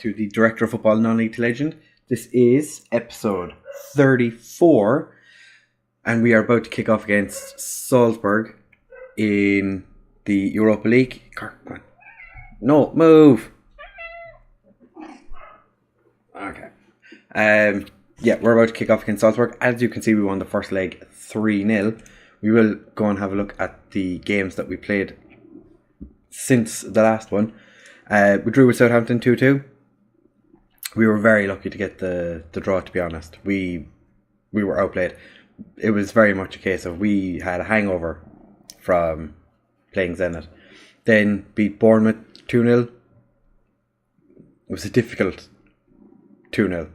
to the Director of Football Non-League to Legend. This is episode 34, and we are about to kick off against Salzburg in the Europa League. Come on. No, move! Okay. We're about to kick off against Salzburg. As you can see, we won the first leg 3-0. We will go and have a look at the games that we played since the last one. We drew with Southampton 2-2. We were very lucky to get the draw, to be honest. We were outplayed. It was very much a case of we had a hangover from playing Zenit. Then beat Bournemouth 2-0. It was a difficult 2-0.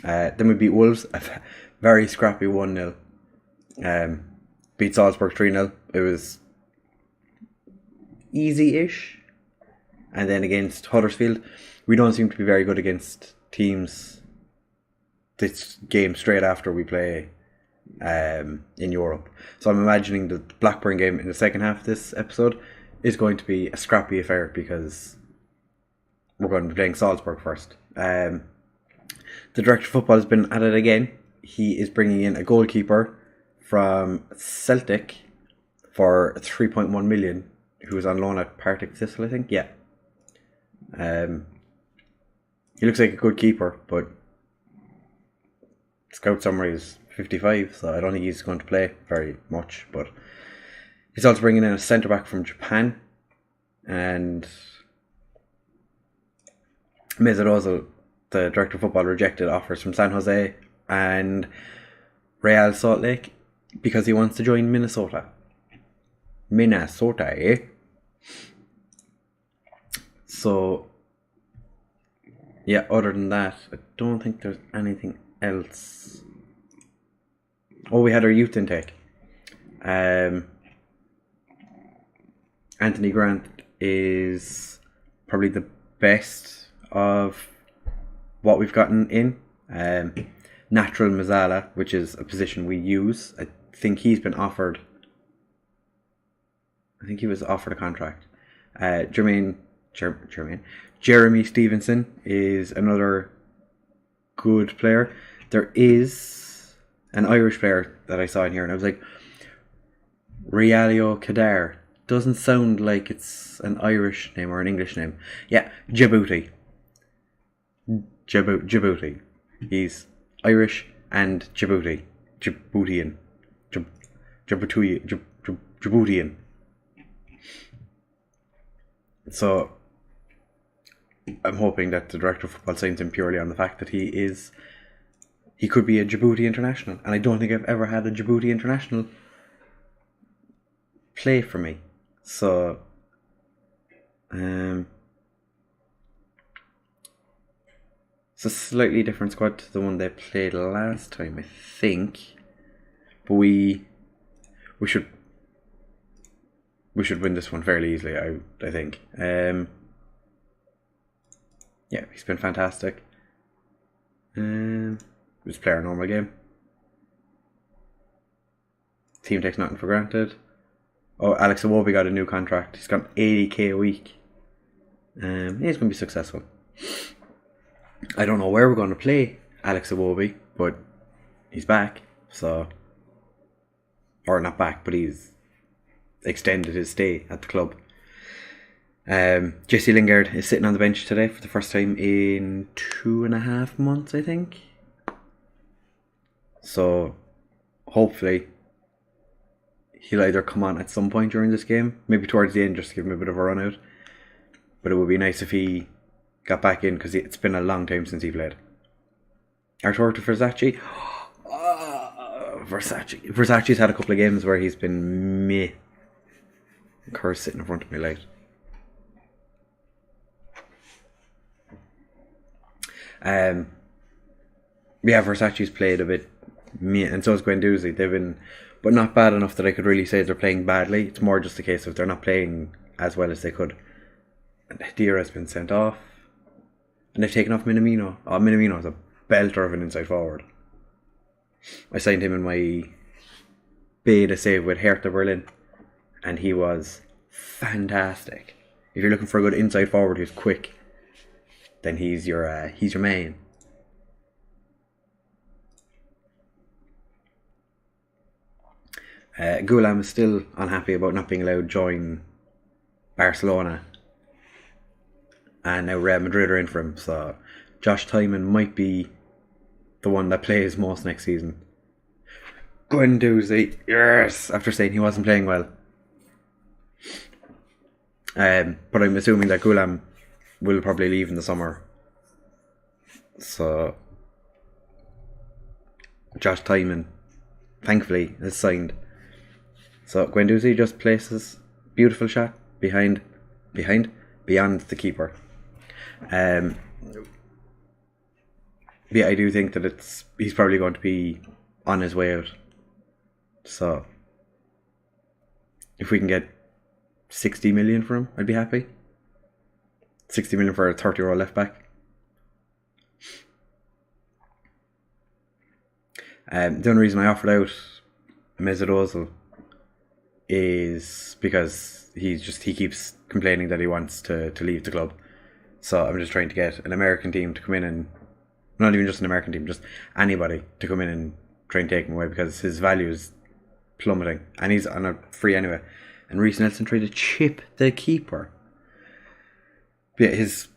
Then we beat Wolves, a very scrappy 1-0. Beat Salzburg 3-0. It was easy-ish. And then against Huddersfield, we don't seem to be very good against teams this game straight after we play in Europe. So I'm imagining the Blackburn game in the second half of this episode is going to be a scrappy affair because we're going to be playing Salzburg first. The Director of Football has been at it again. He is bringing in a goalkeeper from Celtic for 3.1 million, who is on loan at Partick Thistle, I think. Yeah. He looks like a good keeper, but scout summary is 55, so I don't think he's going to play very much. But he's also bringing in a centre back from Japan, and Mesut Ozil, the Director of Football, rejected offers from San Jose and Real Salt Lake because he wants to join Minnesota. Minnesota, eh? So, yeah, other than that, I don't think there's anything else. Oh, we had our youth intake. Anthony Grant is probably the best of what we've gotten in. Natural Mazzala, which is a position we use. I think he's been offered. I think he was offered a contract. Jeremy Stevenson is another good player. There is an Irish player that I saw in here, and I was like, Realio Kadar. Doesn't sound like it's an Irish name or an English name. Yeah, Djibouti. He's Irish and Djiboutian. So I'm hoping that the Director of Football signs him purely on the fact that he could be a Djibouti international, and I don't think I've ever had a Djibouti international play for me. So it's a slightly different squad to the one they played last time, I think. But we should win this one fairly easily, I think. Yeah, he's been fantastic. Just play our normal game. Team takes nothing for granted. Oh, Alex Iwobi got a new contract. He's got 80k a week. He's going to be successful. I don't know where we're going to play Alex Iwobi, but he's back. So, or not back, but he's extended his stay at the club. Jesse Lingard is sitting on the bench today for the first time in 2.5 months, I think. So, hopefully, he'll either come on at some point during this game, maybe towards the end, just to give him a bit of a run out. But it would be nice if he got back in, because it's been a long time since he played. Arturo Versace. Versace's had a couple of games where he's been meh. Kerr's sitting in front of me late. Versace's played a bit meh, and so has Guendouzi. They've been, but not bad enough that I could really say they're playing badly. It's more just a case of they're not playing as well as they could. And Hadira has been sent off, and they've taken off Minamino. Oh, Minamino is a belter of an inside forward. I signed him in my beta save with Hertha Berlin, and he was fantastic. If you're looking for a good inside forward who's quick, then he's your main. Gulam is still unhappy about not being allowed to join Barcelona, and now Real Madrid are in for him, so Josh Tymon might be the one that plays most next season. Guendouzi, yes, after saying he wasn't playing well. But I'm assuming that Gulam will probably leave in the summer, so Josh Tymon, thankfully, is signed. So Guendouzi just places beautiful shot beyond the keeper. Yeah, I do think that he's probably going to be on his way out. So if we can get 60 million for him, I'd be happy. 60 million for a 30-year-old left back. The only reason I offered out Mesut Ozil is because he keeps complaining that he wants to leave the club. So I'm just trying to get an American team to come in, and not even just an American team, just anybody to come in and try and take him away, because his value is plummeting and he's on a free anyway. And Reece Nelson tried to chip the keeper. But yeah, his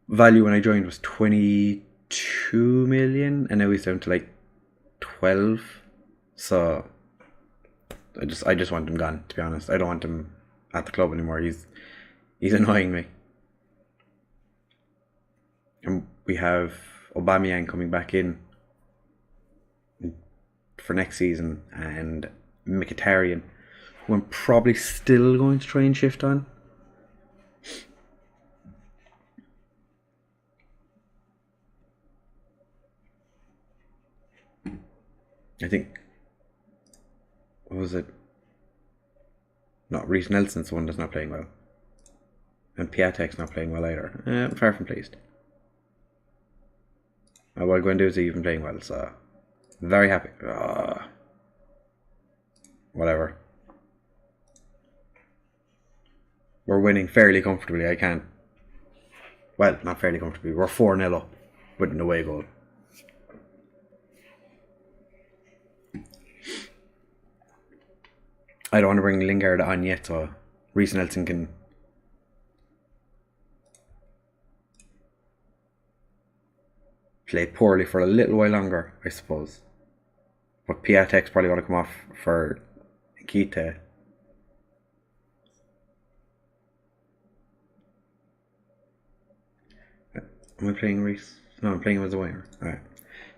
value when I joined was 22 million, and now he's down to like 12. So I just want him gone, to be honest. I don't want him at the club anymore. He's annoying me. And we have Aubameyang coming back in for next season, and Mkhitaryan, who I'm probably still going to try and shift on. I think, what was it? Not Reece Nelson's the one that's not playing well. And Piatek's not playing well either. I'm far from pleased. Well, Guendouzi even playing well, so very happy. Whatever. We're winning fairly comfortably. I can't. Well, not fairly comfortably. We're 4-0 up with an away goal. I don't want to bring Lingard on yet, so Reece Nelson can play poorly for a little while longer, I suppose. But Piatek's probably going to come off for Keita. Am I playing Reece? No, I'm playing him as a winger. Alright.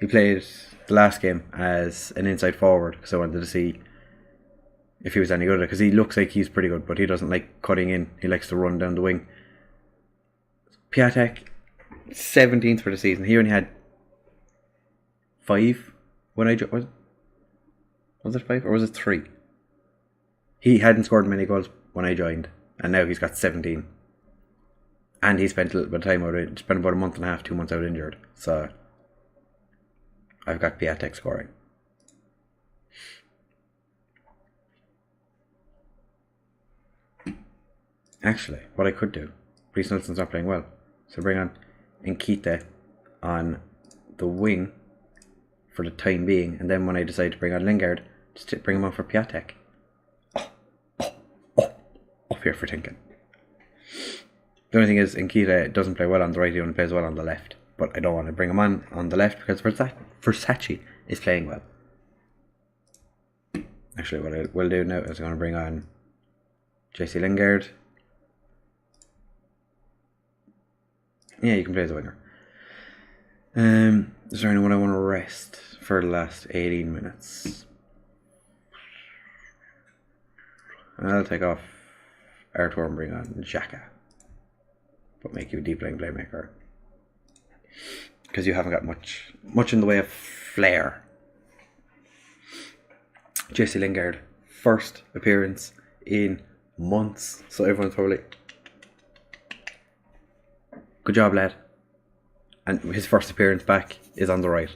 He played the last game as an inside forward, because I wanted to see if he was any good, because he looks like he's pretty good, but he doesn't like cutting in. He likes to run down the wing. Piatek, 17th for the season. He only had 5 when I joined. Was it 5 or was it 3? He hadn't scored many goals when I joined, and now he's got 17. And he spent a little bit of time out. Spent about a month and a half, 2 months out injured. So I've got Piatek scoring. Actually, what I could do, Reece Nelson's not playing well, so bring on Nkita on the wing for the time being, and then when I decide to bring on Lingard, just bring him on for Piatek. Up here for thinking. The only thing is, Nkita doesn't play well on the right, he only plays well on the left. But I don't want to bring him on the left because Versace is playing well. Actually, what I will do now is I'm going to bring on JC Lingard. Yeah, you can play as a winger. Is there anyone I want to rest for the last 18 minutes? I'll take off Arthur and bring on Xhaka. But make you a deep line playmaker. Because you haven't got much in the way of flair. JC Lingard, first appearance in months. So everyone's probably like, good job, lad. And his first appearance back is on the right.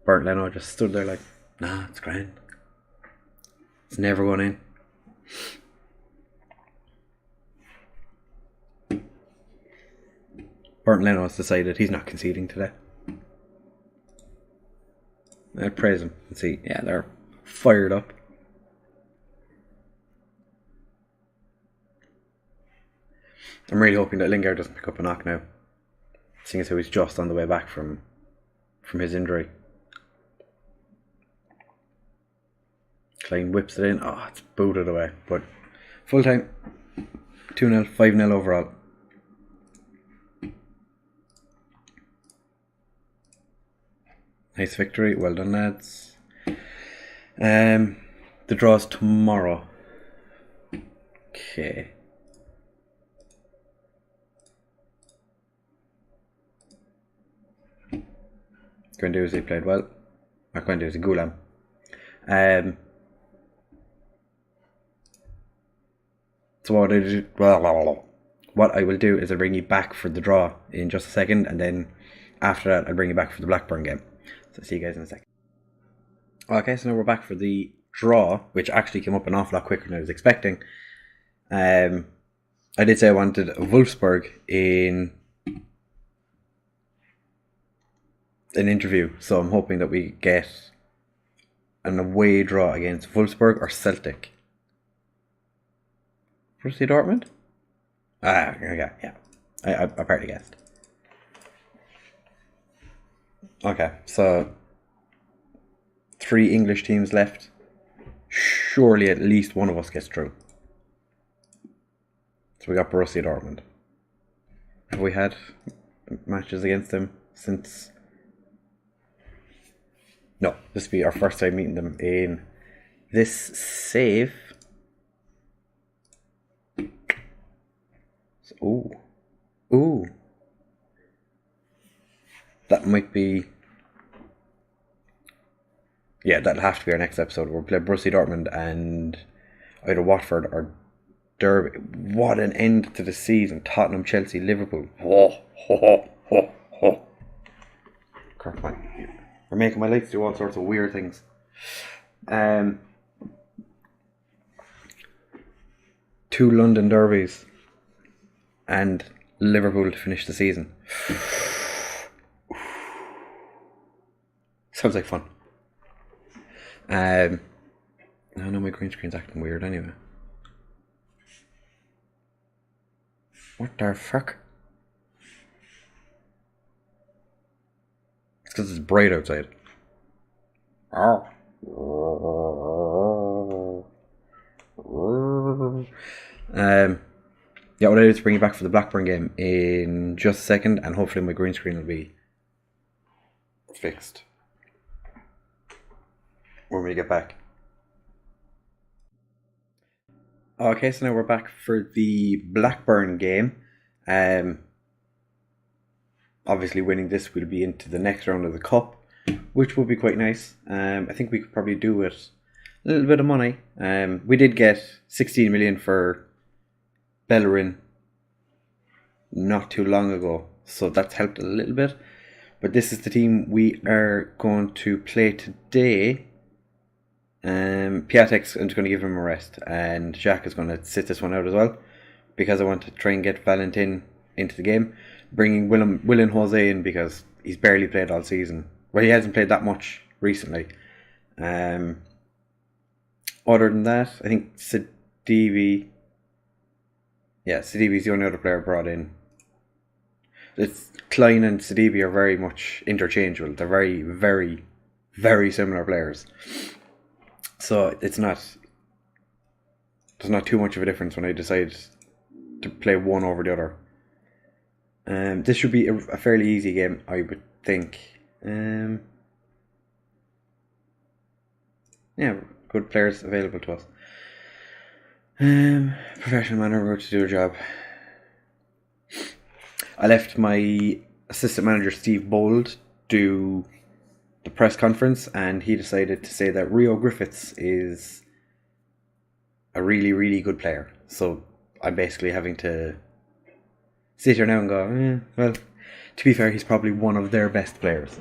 Bernd Leno just stood there like, nah, it's grand. It's never going in. Burton Leno has decided he's not conceding today. I'd praise him and see. Yeah, they're fired up. I'm really hoping that Lingard doesn't pick up a knock now, seeing as how he's just on the way back from his injury. Klein whips it in. Oh, it's booted away. But full time, 2-0, 5-0 overall. Nice victory. Well done, lads. The draw's tomorrow. Okay. Guendouzi played well. Not Guendouzi, Goulam. So what I will do is I'll bring you back for the draw in just a second, and then after that I'll bring you back for the Blackburn game. So see you guys in a second. Okay, so now we're back for the draw, which actually came up an awful lot quicker than I was expecting. I did say I wanted Wolfsburg in an interview, so I'm hoping that we get an away draw against Wolfsburg or Celtic. Borussia Dortmund? Okay, yeah. I partly guessed. Okay, so 3 English teams left. Surely at least one of us gets through. So we got Borussia Dortmund. Have we had matches against them since? No, this will be our first time meeting them in this save. So, ooh. That might be... Yeah, that'll have to be our next episode. We'll play Borussia Dortmund and either Watford or Derby. What an end to the season. Tottenham, Chelsea, Liverpool. Correct, man. We're making my lights do all sorts of weird things. 2 London derbies and Liverpool to finish the season. Sounds like fun. I know my green screen's acting weird anyway. What the fuck? It's because it's bright outside. Yeah, what I do is bring you back for the Blackburn game in just a second, and hopefully my green screen will be fixed when we get back. Okay, so now we're back for the Blackburn game. Obviously winning this will be into the next round of the Cup, which will be quite nice. I think we could probably do with a little bit of money. We did get 16 million for Bellerin not too long ago, so that's helped a little bit. But this is the team we are going to play today. Piatek's going to give him a rest, and Jacques is going to sit this one out as well, because I want to try and get Valentin into the game. Bringing Willian Jose in because he's barely played all season. Well, he hasn't played that much recently. Other than that, I think Sidibe. Yeah, Sidibe's the only other player brought in. It's Klein and Sidibe are very much interchangeable. They're very, very, very similar players. So there's not too much of a difference when I decide to play one over the other. This should be a fairly easy game, I would think. Yeah, good players available to us. Professional manner, we're to do a job. I left my assistant manager Steve Bold do the press conference, and he decided to say that Rio Griffiths is a really, really good player. So I'm basically having to sit here now and go, well, to be fair, he's probably one of their best players.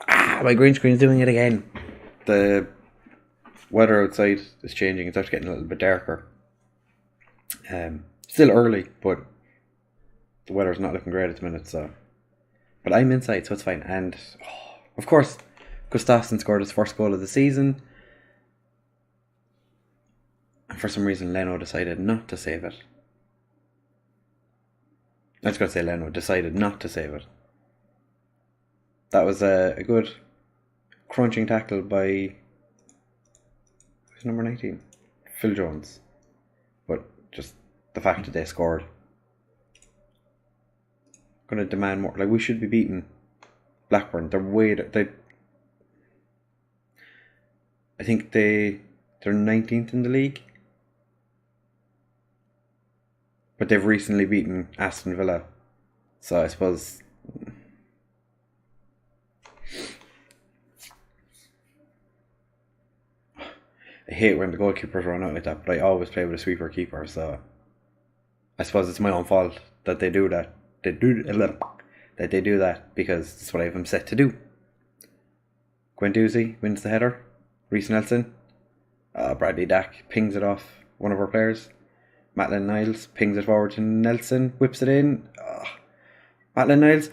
My green screen's doing it again. The weather outside is changing. It's actually getting a little bit darker. Still early, but The weather's not looking great at the minute, so. But I'm inside, so it's fine. And, of course, Gustafsson scored his first goal of the season. And for some reason, Leno decided not to save it. I was going to say Leno decided not to save it. That was a good crunching tackle by... who's number 19? Phil Jones. But just the fact that they scored. Going to demand more. Like, we should be beating Blackburn. I think they're 19th in the league. But they've recently beaten Aston Villa. So I suppose... I hate when the goalkeepers run out like that, but I always play with a sweeper keeper, so... I suppose it's my own fault that they do that. They do that because it's what I have them set to do. Guendouzi wins the header. Reece Nelson. Bradley Dack pings it off one of our players. Maitland Niles pings it forward to Nelson, whips it in. Maitland Niles.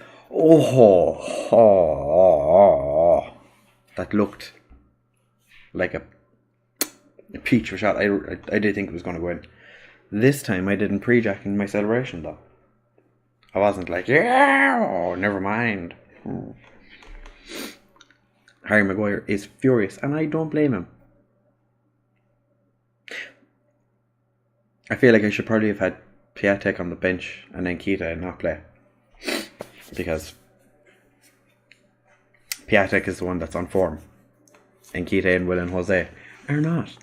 That looked like a peach of a shot. I did think it was going to go in. This time I didn't pre-jack in my celebration though. I wasn't like, yeah, never mind. Harry Maguire is furious, and I don't blame him. I feel like I should probably have had Piatek on the bench and then Keita not play. Because Piatek is the one that's on form. And Keita and Will and Jose are not.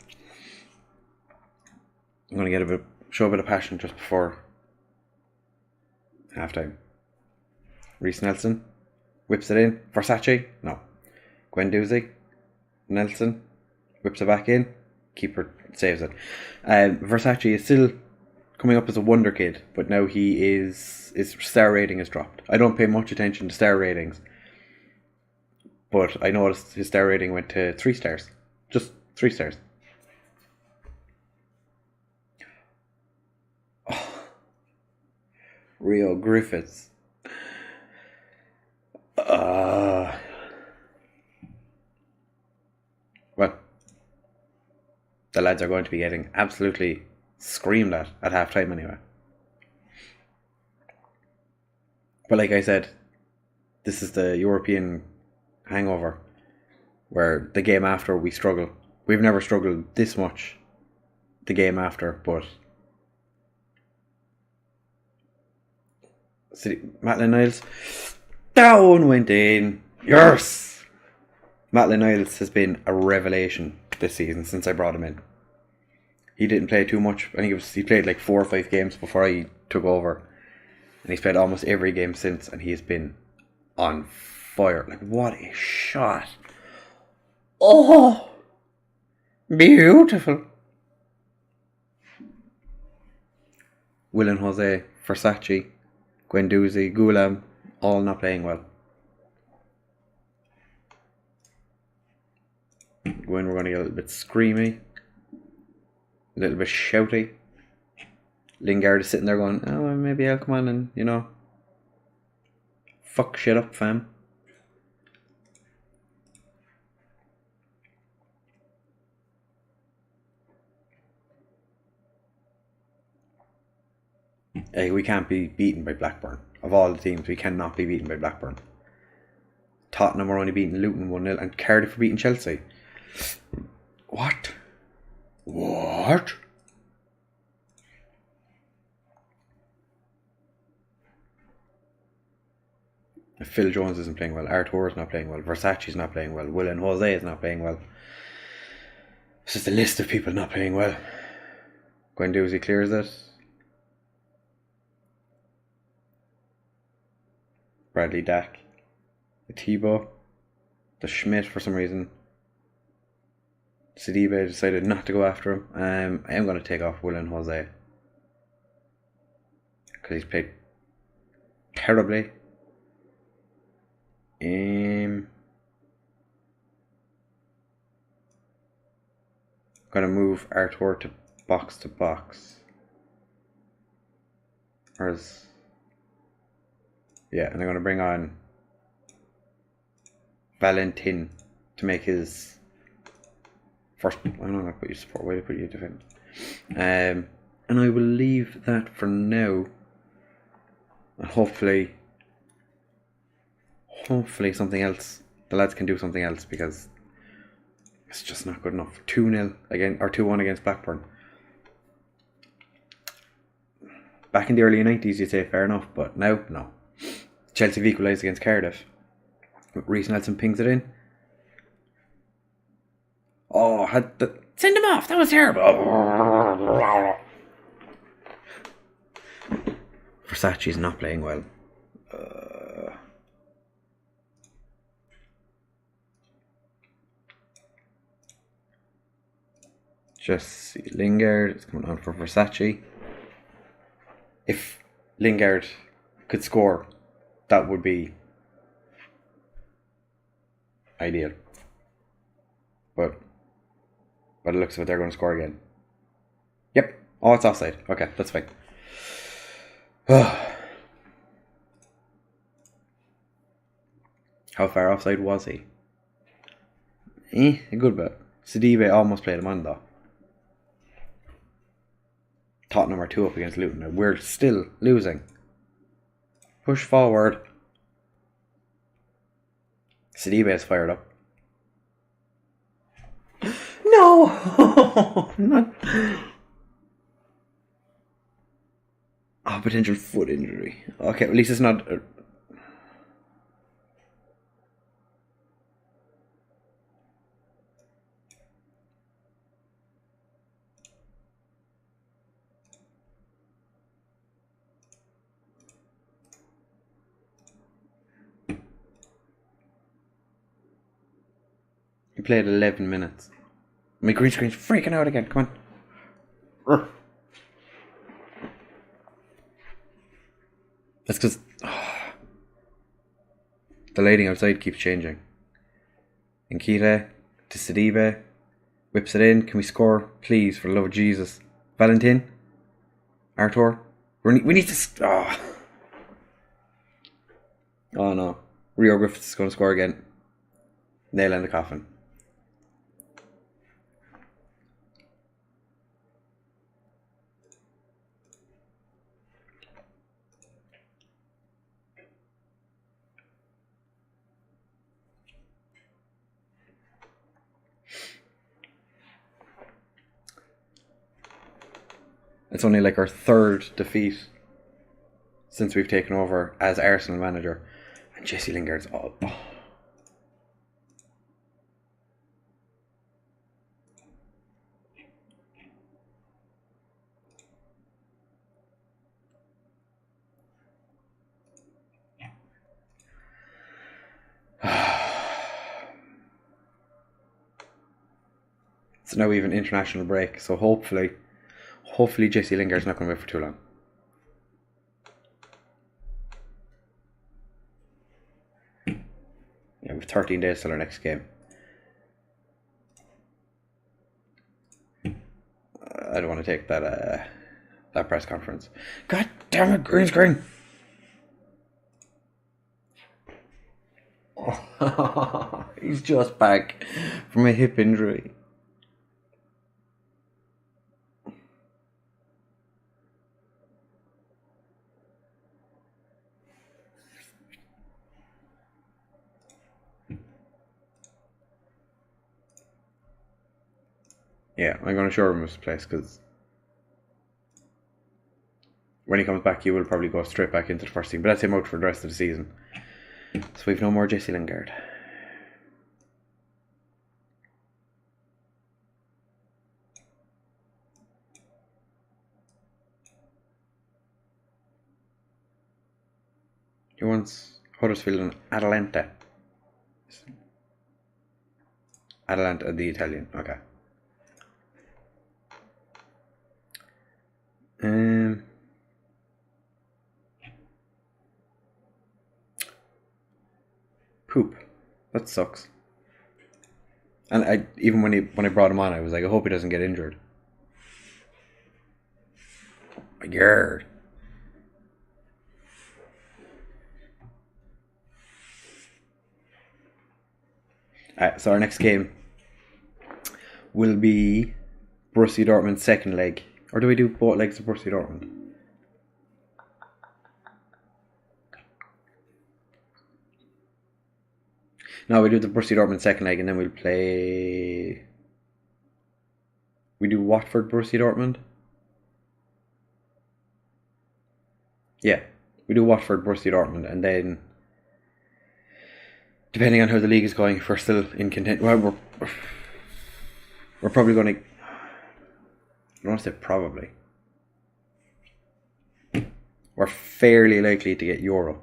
I'm going to show a bit of passion just before halftime. Reece Nelson whips it in. Versace? No. Guendouzi. Nelson whips it back in. Keeper saves it. Versace is still coming up as a wonder kid, but now his star rating has dropped. I don't pay much attention to star ratings, but I noticed his star rating went to 3 stars. Just 3 stars. Rio Griffiths. Well, the lads are going to be getting absolutely screamed at half time anyway. But like I said, this is the European hangover where the game after we struggle. We've never struggled this much the game after, but Maitland Niles down went in. Yes! Maitland Niles has been a revelation this season since I brought him in. He didn't play too much. I think he played like 4 or 5 games before I took over, and he's played almost every game since, and he has been on fire. Like, what a shot! Oh, beautiful. Will and Jose, Versace, Guendouzi, Goulam, all not playing well. When we're going to get a little bit screamy, a little bit shouty. Lingard is sitting there going, oh, well, maybe I'll come on and, fuck shit up, fam. We can't be beaten by Blackburn. Of all the teams, we cannot be beaten by Blackburn. Tottenham are only beating Luton 1-0 and Cardiff are beating Chelsea. What? Phil Jones isn't playing well. Artur's not playing well. Versace's not playing well. Will and Jose is not playing well. It's just a list of people not playing well. Guendouzi clears it. Bradley Dack. The Thibaut. The Schmidt for some reason. Sidibe decided not to go after him. I am going to take off Will and Jose, because he's played terribly. Going to move Artur to box. Yeah, and I'm going to bring on Valentin to make his first. I'm not going to put you support. Why did I put you defend? And I will leave that for now. And hopefully something else. The lads can do something else because it's just not good enough. 2-0 again, or 2-1 against Blackburn. Back in the early 90s, you'd say fair enough, but now, no. Chelsea have equalised against Cardiff. Reece Nelson pings it in. Oh, send him off. That was terrible. Versace's not playing well. Just Lingard is coming on for Versace. If Lingard could score, that would be ideal. But by the looks of it, they're going to score again. Yep. Oh, it's offside. Okay, that's fine. How far offside was he? A good bit. Sidibe almost played him on though. Tottenham are 2 up against Luton now. We're still losing. Push forward. Sidibe is fired up. No! Not. Oh, potential foot injury. Okay, at least it's not. He played 11 minutes. My green screen's freaking out again. Come on. That's because the lighting outside keeps changing. Nkita to Sidibe. Whips it in. Can we score? Please, for the love of Jesus. Valentin. Artur. We need to... Oh no. Rio Griffiths is going to score again. Nail in the coffin. It's only like our 3rd defeat since we've taken over as Arsenal manager. And Jesse Lingard's all... It's now even international break, so hopefully Jesse Lingard's not going to wait for too long. Yeah, we have 13 days till our next game. I don't want to take that press conference. God damn it, green screen! Oh, he's just back from a hip injury. Yeah, I'm going to show him his place because when he comes back, he will probably go straight back into the first team. But that's him out for the rest of the season. So we've no more Jesse Lingard. He wants Huddersfield and Atalanta. Atalanta, the Italian. Okay. Poop. That sucks. And even when I brought him on, I was like, I hope he doesn't get injured. My God. So our next game will be Borussia Dortmund's second leg. Or do we do both legs of Borussia Dortmund? No, we do the Borussia Dortmund second leg and then we'll play... We do Watford Borussia Dortmund? Yeah, we do Watford Borussia Dortmund and then... Depending on how the league is going, if we're still in content... Well, we're probably going to... I don't want to say probably. We're fairly likely to get Euro.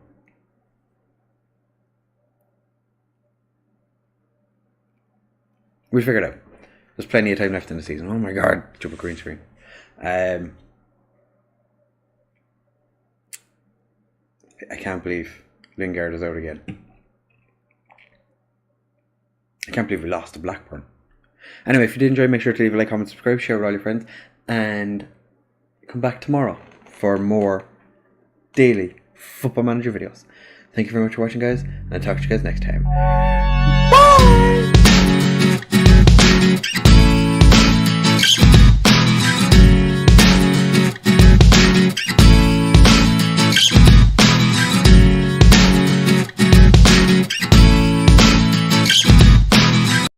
We'll figure it out. There's plenty of time left in the season. Oh my god, stupid green screen. I can't believe Lingard is out again. I can't believe we lost to Blackburn. Anyway, if you did enjoy, make sure to leave a like, comment, subscribe, share with all your friends, and come back tomorrow for more daily Football Manager videos. Thank you very much for watching, guys, and I'll talk to you guys next time. Bye!